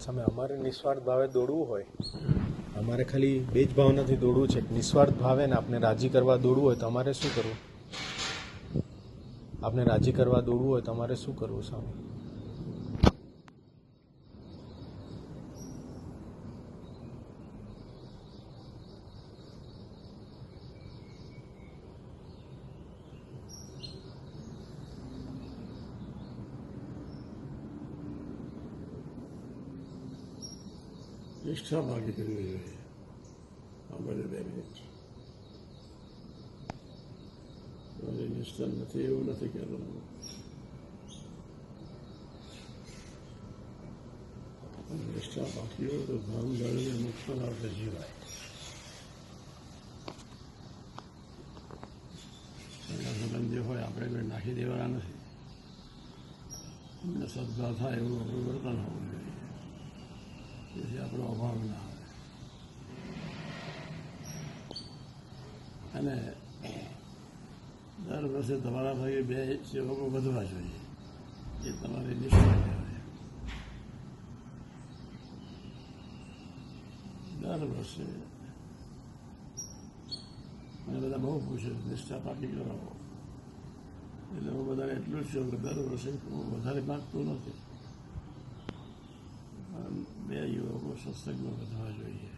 સામે અમારે નિસ્વાર્થ ભાવે દોડવું હોય, અમારે ખાલી બે જ ભાવનાથી દોડવું છે. નિસ્વાર્થ ભાવે ને આપણે રાજી કરવા દોડવું હોય તો અમારે શું કરવું? આપણે રાજી કરવા દોડવું હોય તો અમારે શું કરવું સામે? નિષ્ઠા ભાગી કરવી જોઈએ. આપણે 2 મિનિટ મારી નિષ્ઠા નથી એવું નથી કહેવાનું. નિષ્ઠા બાકી હોય તો ધર્મ જાળવીને મુક્ત આપણે જીવાય. એના સંબંધ જે હોય આપણે કોઈ નાખી દેવાના નથી. એમને સદ્ભાવ થાય એવું આપણું વર્તન હોવું જોઈએ, જેથી આપણો અભાવ ના આવે. અને દર વર્ષે તમારા ભાગે 2 સેવકો વધવા જોઈએ. એ તમારી નિષ્ઠા કહેવાય. દર વર્ષે મને બધા બહુ પૂછે નિષ્ઠા પાકી કરાવો. એટલે હું બધાને એટલું જ છું કે દર વર્ષે હું વધારે માગતો નથી. 2 યુવકો સત્સંગમાં વધવા જોઈએ.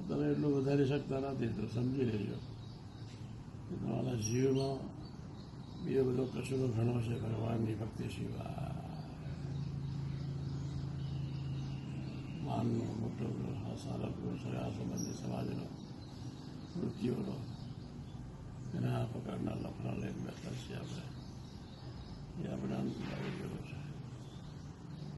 તમે એટલું વધારી શકતા નથી તો સમજી લેજો કે તમારા જીવમાં બીજો બધો કચરો ઘણો છે ભગવાનની ભક્તિ સિવાય. માનનો મોટો ગ્રહ, સારા ગ્રહ, સગા સંબંધી સમાજનો, વૃત્તિઓનો, એના પ્રકારના લફડા લઈને બેઠા છીએ આપણે. એ આપણે અંત લાવી જોઈએ.